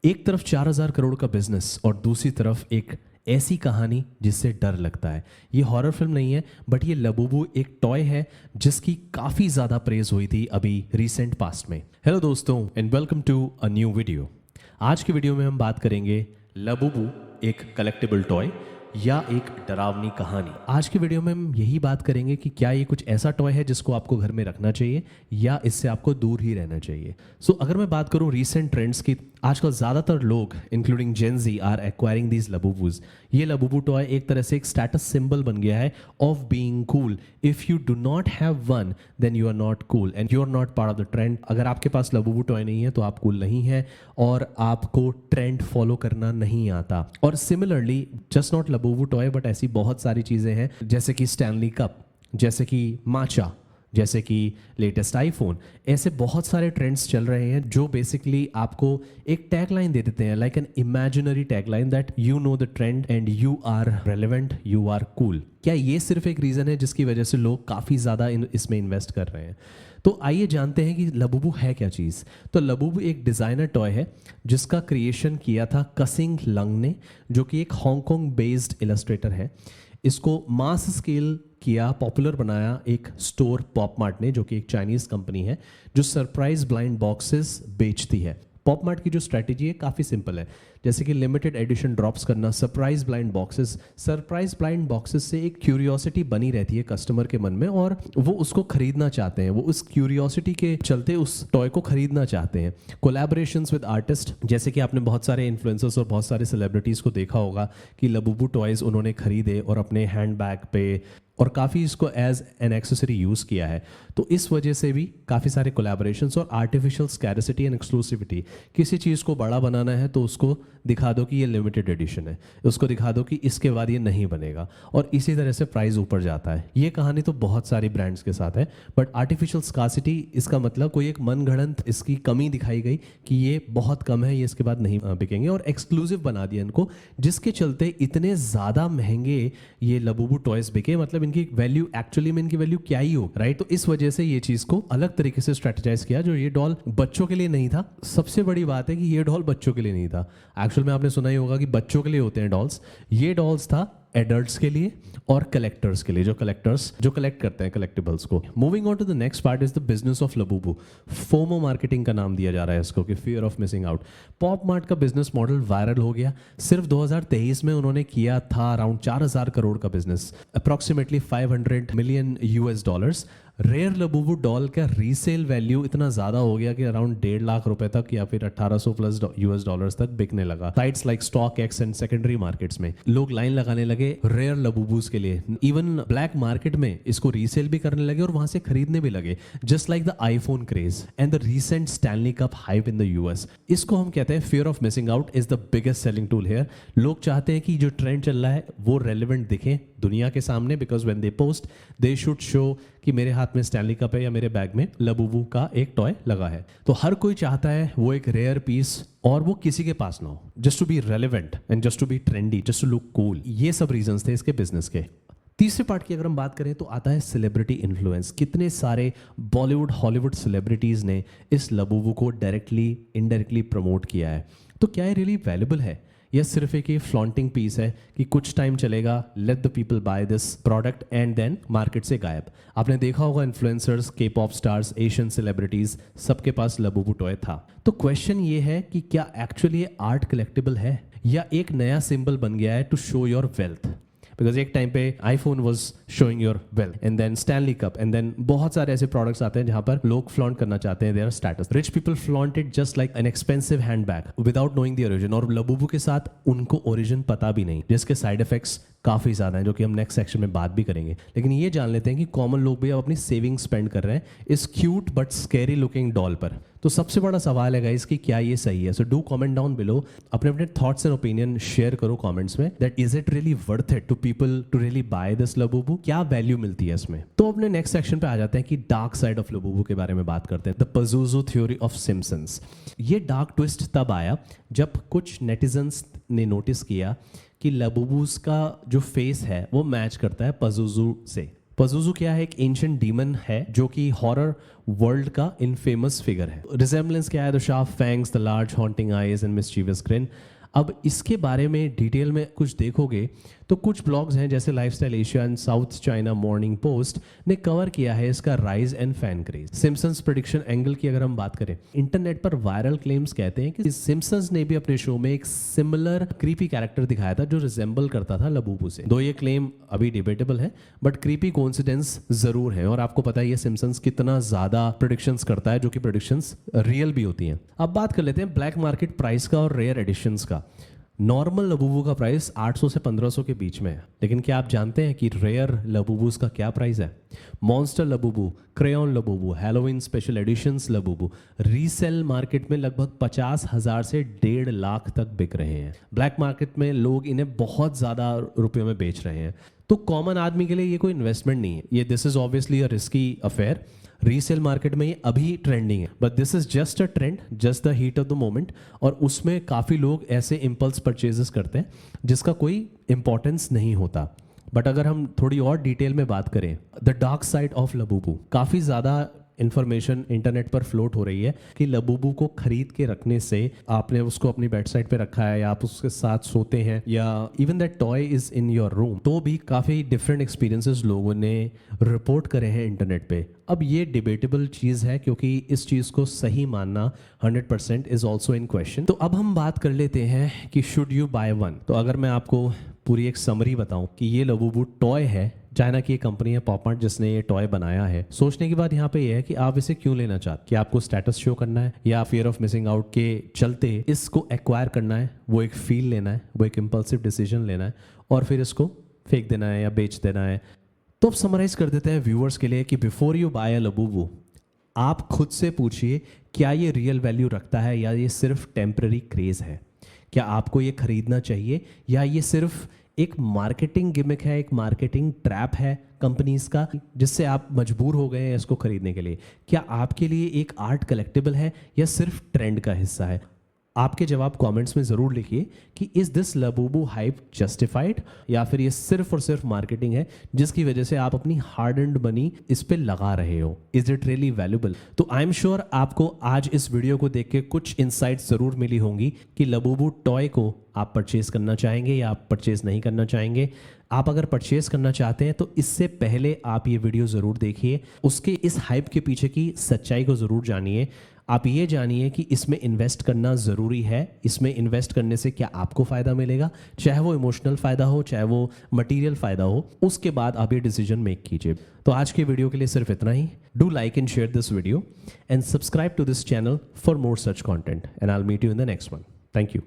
एक तरफ 4,000 करोड़ का बिजनेस और दूसरी तरफ एक ऐसी कहानी जिससे डर लगता है। ये हॉरर फिल्म नहीं है, बट ये लबूबू एक टॉय है जिसकी काफ़ी ज़्यादा प्रेज हुई थी अभी रिसेंट पास्ट में। हेलो दोस्तों and welcome to a new video. आज की वीडियो में हम बात करेंगे लबूबू एक कलेक्टिबल टॉय या एक डरावनी कहानी। आज की वीडियो में हम यही बात करेंगे कि क्या ये कुछ ऐसा टॉय है जिसको आपको घर में रखना चाहिए या इससे आपको दूर ही रहना चाहिए। अगर मैं बात करूं रिसेंट ट्रेंड्स की, आजकल ज़्यादातर लोग including Gen Z are acquiring these Labubus. ये लबूबू टॉय एक तरह से एक स्टेटस सिंबल बन गया है of being cool. If you do not have one then you are not cool and you are not part of the trend. अगर आपके पास लबूबू टॉय नहीं है तो आप कूल नहीं है और आपको ट्रेंड फॉलो करना नहीं आता। और similarly just not Labubu toy but ऐसी बहुत सारी चीज़ें हैं जैसे कि स्टैनली कप, जैसे कि माचा, जैसे कि लेटेस्ट आईफोन। ऐसे बहुत सारे ट्रेंड्स चल रहे हैं जो बेसिकली आपको एक टैगलाइन दे देते हैं, like an imaginary tagline that you know the trend and you are relevant, you are cool. क्या ये सिर्फ एक रीज़न है जिसकी वजह से लोग काफ़ी ज़्यादा इसमें इन्वेस्ट कर रहे हैं? तो आइए जानते हैं कि लबूबू है क्या चीज़। तो लबूबू एक डिज़ाइनर टॉय है जिसका क्रिएशन किया था कसिंग लंग ने, जो कि एक हांगकांग बेस्ड इलस्ट्रेटर है। इसको मास स्केल किया, पॉपुलर बनाया एक स्टोर पॉपमार्ट ने, जो कि एक चाइनीज़ कंपनी है जो सरप्राइज ब्लाइंड बॉक्सेस बेचती है। पॉपमार्ट की जो स्ट्रैटेजी है काफ़ी सिंपल है, जैसे कि लिमिटेड एडिशन ड्रॉप्स करना, surprise blind boxes. Surprise blind boxes से एक क्यूरियोसिटी बनी रहती है कस्टमर के मन में और वो उसको खरीदना चाहते हैं, वो उस क्यूरियोसिटी के चलते उस टॉय को खरीदना चाहते हैं। कोलैबोरेशंस विद आर्टिस्ट, जैसे कि आपने बहुत सारे इन्फ्लुएंसर्स और बहुत सारे सेलिब्रिटीज़ को देखा होगा कि लबूबू टॉयज़ उन्होंने खरीदे और अपने हैंड बैग पे और काफ़ी इसको एज एन एक्सेसरी यूज़ किया है। तो इस वजह से भी काफ़ी सारे कोलैबोरेशंस और आर्टिफिशियल स्कैरसिटी एंड एक्सक्लूसिविटी। किसी चीज़ को बड़ा बनाना है तो उसको दिखा दो कि ये लिमिटेड एडिशन है, उसको दिखा दो कि इसके बाद ये नहीं बनेगा, और इसी तरह से प्राइस ऊपर जाता है। ये कहानी तो बहुत सारी ब्रांड्स के साथ है, बट आर्टिफिशियल स्कार्सिटी इसका मतलब कोई एक मनगढ़ंत इसकी कमी दिखाई गई कि ये बहुत कम है, ये इसके बाद नहीं बिकेंगे, और एक्सक्लूसिव बना दिया इनको, जिसके चलते इतने ज़्यादा महंगे ये लबूबू टॉयज बिके। मतलब इनकी वैल्यू, एक्चुअली में इनकी वैल्यू क्या ही हो, राइट? तो इस वजह से ये चीज़ को अलग तरीके से स्ट्रेटेजाइज किया। जो ये डॉल बच्चों के लिए नहीं था, सबसे बड़ी बात है कि ये डॉल बच्चों के लिए नहीं था। एक्चुअल में आपने सुना ही होगा कि बच्चों के लिए होते हैं डॉल्स। ये डॉल्स था एडल्ट्स के लिए और कलेक्टर्स के लिए, जो कलेक्ट करते हैं कलेक्टिबल्स को। Moving on to the next part is the business of Labubu. FOMO marketing का नाम दिया जा रहा है इसको, कि fear of missing out. Pop Mart का बिजनेस मॉडल वायरल हो गया। सिर्फ 2023 में उन्होंने किया था अराउंड 4,000 करोड़ का business, approximately $500 million. Rare Labubu doll का रीसेल वैल्यू इतना ज़्यादा हो गया कि अराउंड 1.5 लाख रुपए तक या फिर 1800 प्लस US तक बिकने लगा। Sites like stock x and secondary markets में लोग लाइन लगाने लगे रेयर लबूबूज के लिए। इवन ब्लैक मार्केट में इसको रीसेल भी करने लगे और वहां से खरीदने भी लगे, just like the iPhone craze and the recent Stanley cup hype in the US। इसको हम कहते हैं fear of missing out is the biggest selling tool here. लोग चाहते हैं कि जो ट्रेंड चल रहा है वो रेलिवेंट दिखे दुनिया के सामने, because when they post they should show कि मेरे हाथ में स्टैनली कप है या मेरे बैग में लबूबू का एक टॉय लगा है। तो हर कोई चाहता है वो एक रेयर पीस और वो किसी के पास ना हो, just to be relevant and just to be trendy, just to look cool. ये सब रीजंस थे इसके बिजनेस के। तीसरे पार्ट की अगर हम बात करें तो आता है सेलिब्रिटी इन्फ्लुएंस। कितने सारे बॉलीवुड हॉलीवुड सेलिब्रिटीज़ ने इस लबूबू को डायरेक्टली इनडायरेक्टली प्रमोट किया है। तो क्या ये रियली वैल्यूबल है या सिर्फ एक फ्लॉन्टिंग पीस है कि कुछ टाइम चलेगा, let the people buy this product and then market से गायब? आपने देखा होगा इन्फ्लुएंसर्स, के पॉप स्टार्स, एशियन सेलिब्रिटीज, सबके पास लबूबू टॉय था। तो क्वेश्चन ये है कि क्या एक्चुअली आर्ट कलेक्टिबल है या एक नया सिंबल बन गया है to show your wealth? Because एक टाइम पे iPhone was showing your wealth and then Stanley cup and then बहुत सारे ऐसे प्रोडक्ट्स आते हैं जहां पर लोग फ्लॉन्ट करना चाहते हैं their status. Rich people flaunt it just like an expensive hand bag without knowing the origin. और लबूबू के साथ उनको ओरिजिन पता भी नहीं, जिसके साइड इफेक्ट्स काफ़ी ज़्यादा हैं, जो कि हम नेक्स्ट सेक्शन में बात भी करेंगे। लेकिन ये जान लेते हैं कि कॉमन लोग भी अब अपनी सेविंग स्पेंड कर रहे हैं इस cute but scary looking doll पर। तो सबसे बड़ा सवाल है गाइस कि क्या ये सही है? So do comment down below, अपने अपने थॉट्स एंड ओपिनियन शेयर करो कमेंट्स में, that is it really worth it to people to really buy this Labubu? क्या वैल्यू मिलती है इसमें? तो अपने नेक्स्ट सेक्शन पे आ जाते हैं कि डार्क साइड ऑफ लबूबू के बारे में बात करते हैं, द पज़ुज़ू थ्योरी ऑफ सिम्पसन्स। ये डार्क ट्विस्ट तब आया जब कुछ नेटिजन्स ने नोटिस किया कि लबूबूज का जो फेस है वो मैच करता है पज़ुज़ू से। पज़ुज़ू क्या है? एक एंशिएंट डीमन है जो कि हॉरर वर्ल्ड का इनफेमस फिगर है। रिजेम्बलेंस क्या है? The sharp fangs, the large haunting eyes and mischievous green. अब इसके बारे में डिटेल में कुछ देखोगे तो कुछ ब्लॉग्स हैं जैसे Lifestyle Asia and South China Morning Post ने कवर किया है इसका rise and fan craze. Simpsons prediction angle की अगर हम बात करें, इंटरनेट पर वायरल क्लेम्स कहते हैं कि सिम्पसन्स ने भी अपने शो में एक सिमिलर क्रीपी कैरेक्टर दिखाया था जो रिजेंबल करता था लबूबू से। दो ये क्लेम अभी डिबेटेबल है, बट क्रीपी कोइंसिडेंस जरूर है और आपको पता है ये सिम्पसन्स कितना ज्यादा प्रेडिक्शंस करता है जो कि प्रेडिक्शंस रियल भी होती हैं। अब बात कर लेते हैं ब्लैक मार्केट प्राइस का और रेयर एडिशंस का। नॉर्मल लबूबू का प्राइस 800 से 1500 के बीच में है, लेकिन क्या आप जानते हैं कि रेयर लबूबूस का क्या प्राइस है? Monster Labubu, crayon Labubu, Halloween special editions Labubu resale market में लगभग 50,000 से 1.5 लाख तक बिक रहे हैं। ब्लैक मार्केट में लोग इन्हें बहुत ज़्यादा रुपयों में बेच रहे हैं। तो कॉमन आदमी के लिए ये कोई इन्वेस्टमेंट नहीं है, ये this is obviously a risky affair. Resale market में ये अभी ट्रेंडिंग है, but this is just a trend, just the heat of the moment. और उसमें काफ़ी लोग ऐसे इम्पल्स परचेजेस करते हैं जिसका कोई इंपॉर्टेंस नहीं होता। बट अगर हम थोड़ी और डिटेल में बात करें, the dark side of Labubu, काफ़ी ज़्यादा इन्फॉर्मेशन इंटरनेट पर फ्लोट हो रही है कि लबूबू को खरीद के रखने से, आपने उसको अपनी बेड साइड पे रखा है या आप उसके साथ सोते हैं या even that toy is in your room, तो भी काफ़ी डिफरेंट एक्सपीरियंसेस लोगों ने रिपोर्ट करे हैं इंटरनेट पे। अब ये डिबेटेबल चीज़ है क्योंकि इस चीज़ को सही मानना 100% इज ऑल्सो इन क्वेश्चन। तो अब हम बात कर लेते हैं कि शुड यू बाय वन। तो अगर मैं आपको पूरी एक समरी बताऊं कि ये लबूबू टॉय है, चाइना की एक कंपनी है पॉपमार्ट जिसने ये टॉय बनाया है। सोचने की बात यहाँ पे ये है कि आप इसे क्यों लेना चाहते, कि आपको स्टेटस शो करना है या फियर ऑफ मिसिंग आउट के चलते इसको एक्वायर करना है, वो एक फील लेना है, वो एक इम्पल्सिव डिसीजन लेना है और फिर इसको फेंक देना है या बेच देना है। तो अब समराइज कर देते हैं व्यूअर्स के लिए कि before you buy a Labubu, आप खुद से पूछिए क्या ये रियल वैल्यू रखता है या ये सिर्फ टेम्पररी क्रेज है। क्या आपको ये खरीदना चाहिए या ये सिर्फ एक मार्केटिंग गिमिक है, एक मार्केटिंग ट्रैप है कंपनीज का जिससे आप मजबूर हो गए हैं इसको खरीदने के लिए? क्या आपके लिए एक आर्ट कलेक्टिबल है या सिर्फ ट्रेंड का हिस्सा है? आपके जवाब कमेंट्स में ज़रूर लिखिए कि is this Labubu hype justified या फिर ये सिर्फ और सिर्फ मार्केटिंग है जिसकी वजह से आप अपनी हार्ड एंड मनी इस पे लगा रहे हो। Is it really valuable? तो आई एम श्योर आपको आज इस वीडियो को देख के कुछ इंसाइट्स ज़रूर मिली होंगी कि लबूबू टॉय को आप परचेज करना चाहेंगे या आप परचेज नहीं करना चाहेंगे। आप अगर परचेज करना चाहते हैं तो इससे पहले आप ये वीडियो ज़रूर देखिए, उसके इस हाइप के पीछे की सच्चाई को ज़रूर जानिए। आप ये जानिए कि इसमें इन्वेस्ट करना ज़रूरी है, इसमें इन्वेस्ट करने से क्या आपको फ़ायदा मिलेगा, चाहे वो इमोशनल फ़ायदा हो चाहे वो मटेरियल फ़ायदा हो, उसके बाद आप ये डिसीजन मेक कीजिए। तो आज के वीडियो के लिए सिर्फ इतना ही। Do like and share this video and subscribe to this channel for more such content and I will meet you in the next one. Thank you.